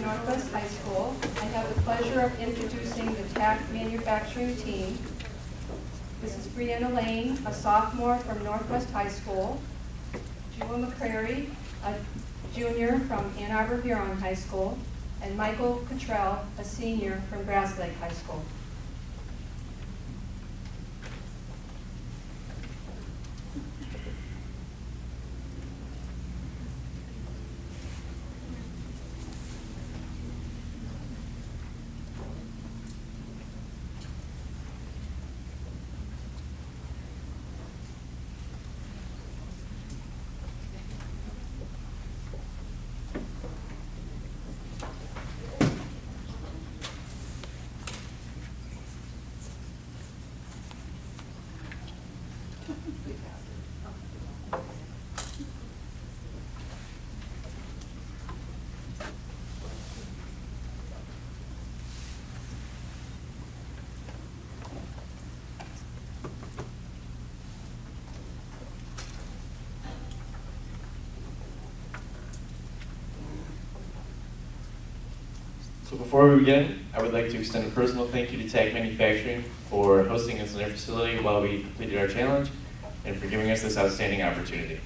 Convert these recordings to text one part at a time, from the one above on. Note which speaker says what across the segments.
Speaker 1: Northwest High School. I have the pleasure of introducing the TAC manufacturing team. This is Brianna Lane, a sophomore from Northwest High School. Jewel McCrary, a junior from Ann Arbor Huron High School. And Michael Cottrell, a senior from Grass Lake High School.
Speaker 2: So before we begin, I would like to extend a personal thank you to TAC Manufacturing for hosting us in their facility while we completed our challenge and for giving us this outstanding opportunity.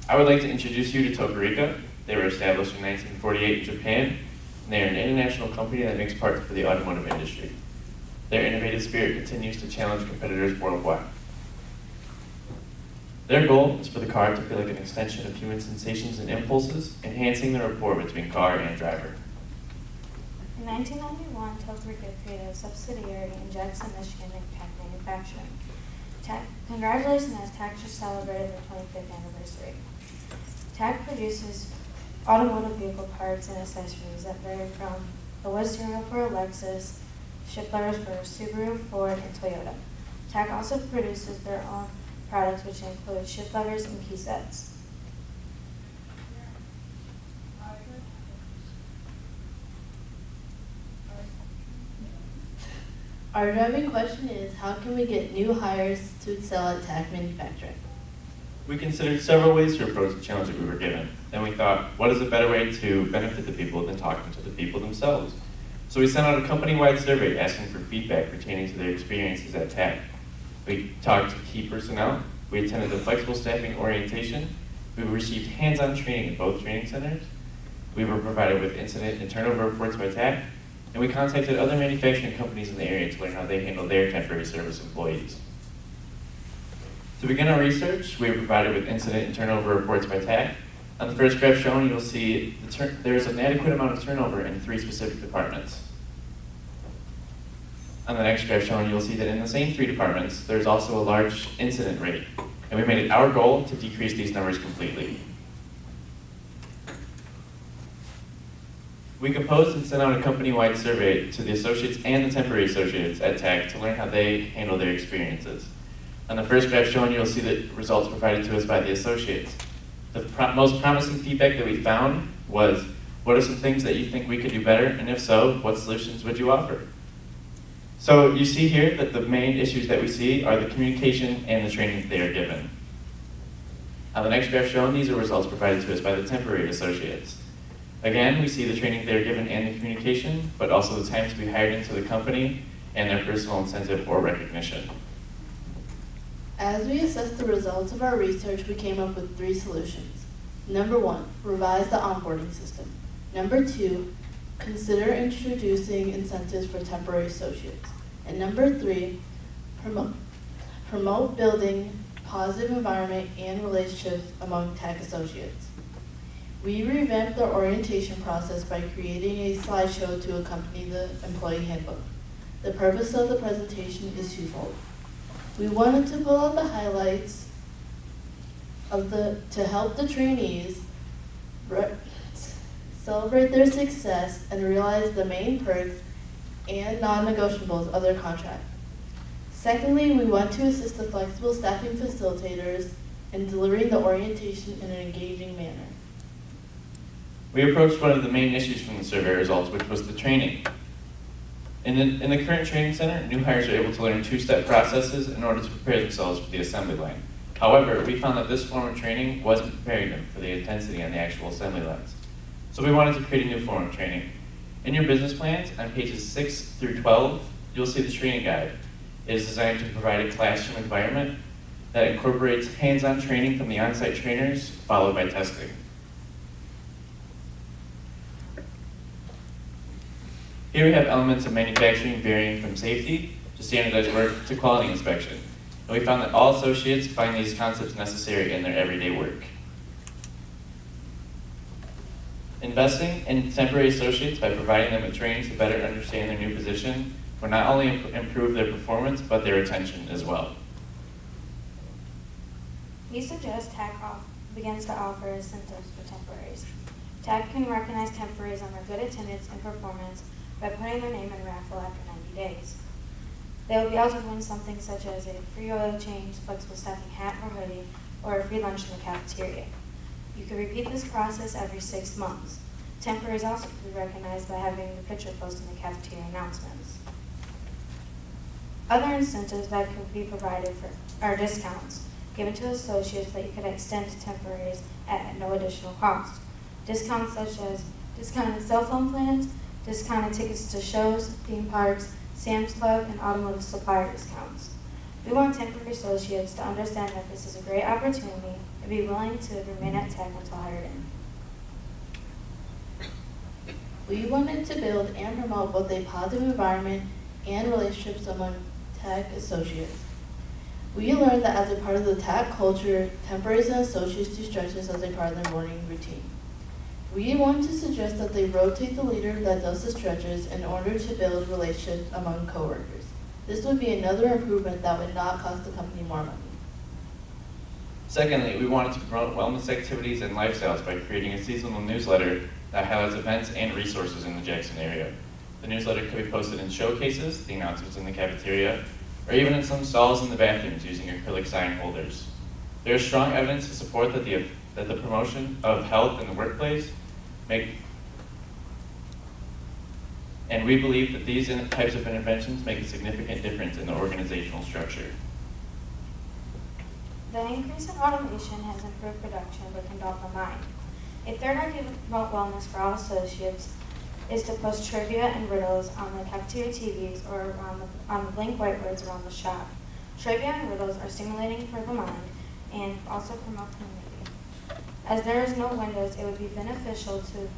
Speaker 2: I would like to introduce you to Tokarika. They were established in 1948 in Japan, and they are an international company that makes parts for the automotive industry. Their innovative spirit continues to challenge competitors worldwide. Their goal is for the car to feel like an extension of human sensations and impulses, enhancing the rapport between car and driver.
Speaker 3: In 1991, Tokarika created a subsidiary in Jackson, Michigan, named TAC Manufacturing. Congratulations, as TAC just celebrated their 25th anniversary. TAC produces automotive vehicle parts and accessories that vary from the wood serial for a Lexus, shift levers for Subaru, Ford, and Toyota. TAC also produces their own products, which include shift levers and key sets.
Speaker 4: Our driving question is, how can we get new hires to excel at TAC Manufacturing?
Speaker 2: We considered several ways to approach the challenge that we were given. Then we thought, what is a better way to benefit the people than talking to the people themselves? So we sent out a company-wide survey asking for feedback pertaining to their experiences at TAC. We talked to key personnel, we attended the flexible staffing orientation, we received hands-on training at both training centers, we were provided with incident and turnover reports by TAC, and we contacted other manufacturing companies in the area to learn how they handle their temporary service employees. To begin our research, we were provided with incident and turnover reports by TAC. On the first graph shown, you'll see there is an adequate amount of turnover in 3 specific departments. On the next graph shown, you'll see that in the same 3 departments, there's also a large incident rate, and we made it our goal to decrease these numbers completely. We composed and sent out a company-wide survey to the associates and the temporary associates at TAC to learn how they handle their experiences. On the first graph shown, you'll see the results provided to us by the associates. The most promising feedback that we found was, what are some things that you think we could do better, and if so, what solutions would you offer? So you see here that the main issues that we see are the communication and the training that they are given. On the next graph shown, these are results provided to us by the temporary associates. Again, we see the training they are given and the communication, but also the time to be hired into the company and their personal incentive or recognition.
Speaker 4: As we assessed the results of our research, we came up with 3 solutions. Number 1, revise the onboarding system. Number 2, consider introducing incentives for temporary associates. And number 3, promote building positive environment and relationships among TAC associates. We revamped the orientation process by creating a slideshow to accompany the employee handbook. The purpose of the presentation is twofold. We wanted to pull out the highlights to help the trainees celebrate their success and realize the main perks and non-negotiables of their contract. Secondly, we want to assist the flexible staffing facilitators in delivering the orientation in an engaging manner.
Speaker 2: We approached one of the main issues from the survey results, which was the training. In the current training center, new hires are able to learn 2-step processes in order to prepare themselves for the assembly line. However, we found that this form of training wasn't preparing them for the intensity on the actual assembly lines. So we wanted to create a new form of training. In your business plans, on pages 6 through 12, you'll see the training guide. It is designed to provide a classroom environment that incorporates hands-on training from the on-site trainers, followed by testing. Here we have elements of manufacturing varying from safety to standardized work to quality inspection. And we found that all associates find these concepts necessary in their everyday work. Investing in temporary associates by providing them with training to better understand their new position will not only improve their performance, but their retention as well.
Speaker 3: We suggest TAC begins to offer incentives for temporaries. TAC can recognize temporaries on their good attendance and performance by putting their name in a raffle after 90 days. They will be able to win something such as a free oil change, flexible staffing hat or hoodie, or a free lunch in the cafeteria. You can repeat this process every 6 months. Temporaries also can be recognized by having the picture posted in the cafeteria announcements. Other incentives that could be provided are discounts given to associates that you could extend to temporaries at no additional cost. Discounts such as discounted cell phone plans, discounted tickets to shows, theme parks, Sam's Club, and automotive supplier discounts. We want temporary associates to understand that this is a great opportunity and be willing to remain at TAC until hired in.
Speaker 4: We wanted to build and promote both a positive environment and relationships among TAC associates. We learned that as a part of the TAC culture, temporaries and associates do stretches as a part of their morning routine. We want to suggest that they rotate the leader that does the stretches in order to build relationships among coworkers. This would be another improvement that would not cost the company more money.
Speaker 2: Secondly, we wanted to promote wellness activities and lifestyles by creating a seasonal newsletter that highlights events and resources in the Jackson area. The newsletter could be posted in showcases, the announcements in the cafeteria, or even in some stalls in the bathrooms using acrylic sign holders. There is strong evidence to support that the promotion of health in the workplace and we believe that these types of interventions make a significant difference in the organizational structure.
Speaker 3: The increase in automation has improved production but can dull the mind. A third idea to promote wellness for all associates is to post trivia and riddles on the cafeteria TVs or on the blank whiteboards around the shop. Trivia and riddles are stimulating for the mind and also promote community. As there is no windows, it would be beneficial to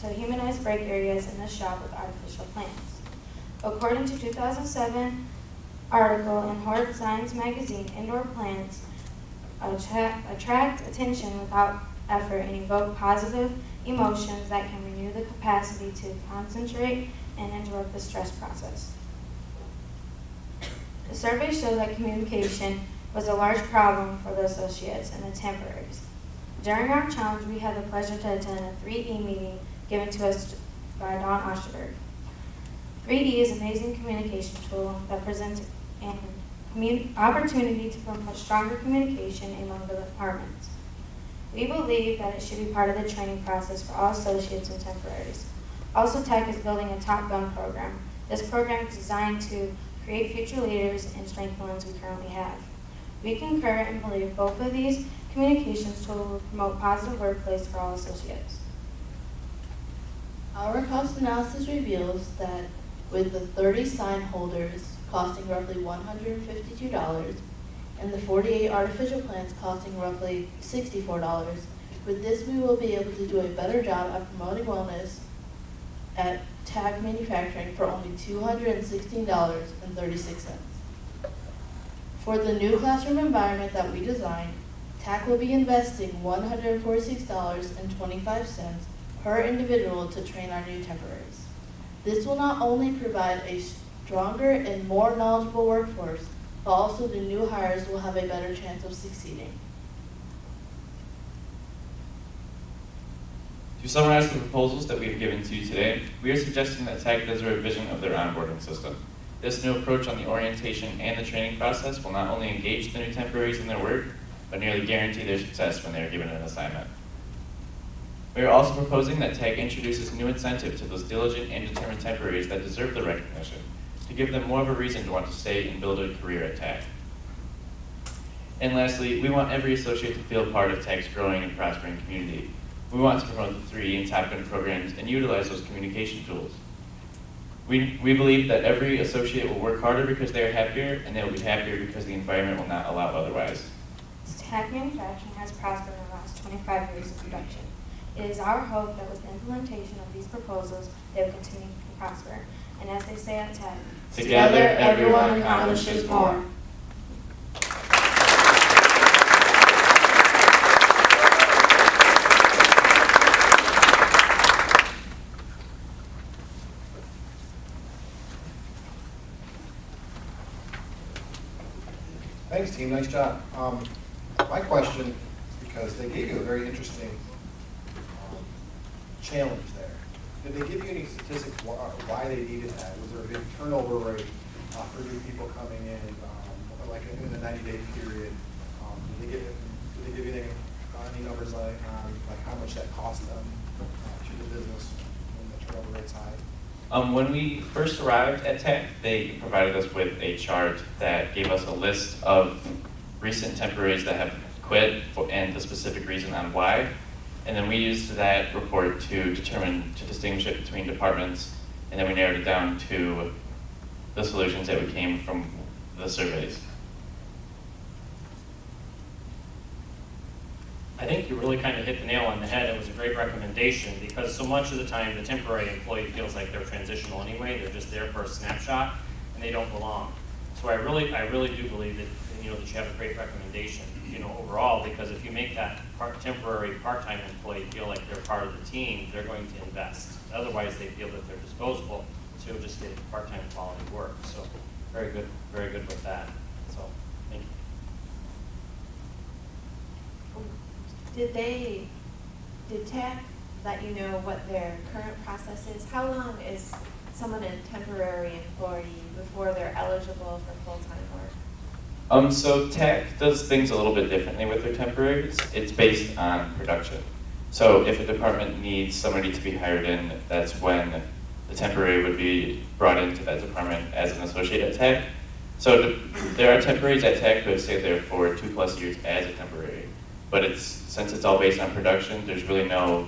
Speaker 3: humanize break areas in the shop with artificial plants. According to 2007 article in Hort Science magazine, indoor plants attract attention without effort and evoke positive emotions that can renew the capacity to concentrate and interrupt the stress process. The survey showed that communication was a large problem for the associates and the temporaries. During our challenge, we had the pleasure to attend a 3E meeting given to us by Don Osterberg. 3E is an amazing communication tool that presents an opportunity to promote stronger communication among the departments. We believe that it should be part of the training process for all associates and temporaries. Also, TAC is building a Top Gun program. This program is designed to create future leaders and strengthen the ones we currently have. We concur and believe both of these communications tools will promote positive workplace for all associates.
Speaker 4: Our cost analysis reveals that with the 30 sign holders costing roughly $152 and the 48 artificial plants costing roughly $64, with this we will be able to do a better job at promoting wellness at TAC Manufacturing for only $216.36. For the new classroom environment that we designed, TAC will be investing $146.25 per individual to train our new temporaries. This will not only provide a stronger and more knowledgeable workforce, but also the new hires will have a better chance of succeeding.
Speaker 2: To summarize the proposals that we have given to you today, we are suggesting that TAC does a revision of their onboarding system. This new approach on the orientation and the training process will not only engage the new temporaries in their work, but nearly guarantee their success when they are given an assignment. We are also proposing that TAC introduces new incentive to those diligent and determined temporaries that deserve the recognition, to give them more of a reason to want to stay and build a career at TAC. And lastly, we want every associate to feel part of TAC's growing and prospering community. We want to promote the 3 and Top Gun programs and utilize those communication tools. We believe that every associate will work harder because they are happier, and they will be happier because the environment will not allow otherwise.
Speaker 3: TAC manufacturing has prospered in the last 25 years of production. It is our hope that with the implementation of these proposals, they will continue to prosper. And as they say at TAC,
Speaker 2: Together, everyone accomplishes more.
Speaker 5: Thanks, team. Nice job. My question, because they gave you a very interesting challenge there. Did they give you any statistics why they needed that? Was there a big turnover rate for new people coming in, like in the 90-day period? Did they give you any numbers like how much that cost them to the business when the turnover rate's high?
Speaker 2: When we first arrived at TAC, they provided us with a chart that gave us a list of recent temporaries that have quit and the specific reason on why. And then we used that report to distinguish it between departments, and then we narrowed it down to the solutions that came from the surveys.
Speaker 6: I think you really kind of hit the nail on the head. It was a great recommendation because so much of the time the temporary employee feels like they're transitional anyway. They're just there for a snapshot and they don't belong. So I really do believe that that you have a great recommendation overall, because if you make that temporary part-time employee feel like they're part of the team, they're going to invest. Otherwise, they feel that they're disposable, so you'll just get part-time quality work. So very good with that. So thank you.
Speaker 7: Did TAC let you know what their current process is? How long is someone a temporary employee before they're eligible for full-time work?
Speaker 2: So TAC does things a little bit differently with their temporaries. It's based on production. So if a department needs somebody to be hired in, that's when the temporary would be brought into that department as an associate at TAC. So there are temporaries at TAC who have stayed there for 2+ years as a temporary. But since it's all based on production, there's really no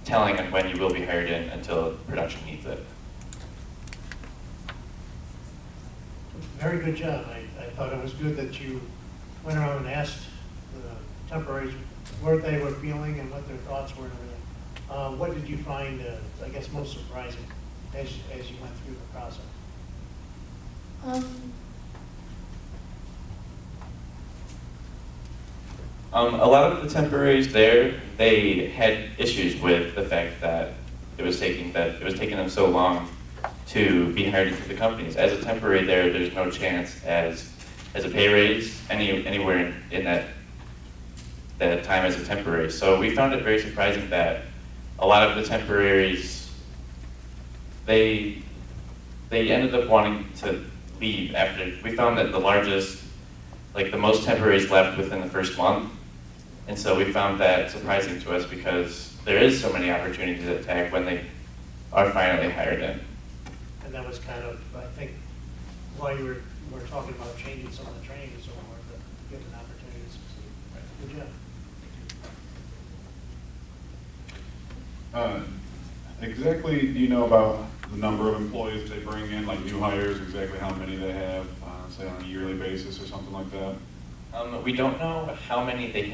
Speaker 2: telling on when you will be hired in until production needs it.
Speaker 8: Very good job. I thought it was good that you went around and asked the temporaries what they were feeling and what their thoughts were and everything. What did you find, I guess, most surprising as you went through the process?
Speaker 2: A lot of the temporaries there, they had issues with the fact that it was taking them so long to be hired into the companies. As a temporary there's no chance as a pay raise anywhere in that time as a temporary. So we found it very surprising that a lot of the temporaries, they ended up wanting to leave after. We found that the most temporaries left within the first month. And so we found that surprising to us because there is so many opportunities at TAC when they are finally hired in.
Speaker 8: And that was kind of, I think, why you were talking about changing some of the training and so forth, to give an opportunity to succeed. Good job.
Speaker 9: Exactly, do you know about the number of employees they bring in, like new hires, exactly how many they have, say on a yearly basis or something like that?
Speaker 2: We don't know how many they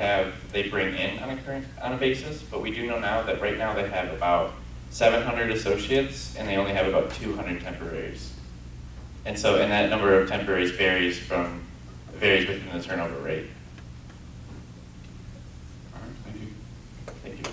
Speaker 2: bring in on a basis, but we do know now that right now they have about 700 associates and they only have about 200 temporaries. And that number of temporaries varies within the turnover rate.
Speaker 9: All right, thank you.
Speaker 2: Thank you.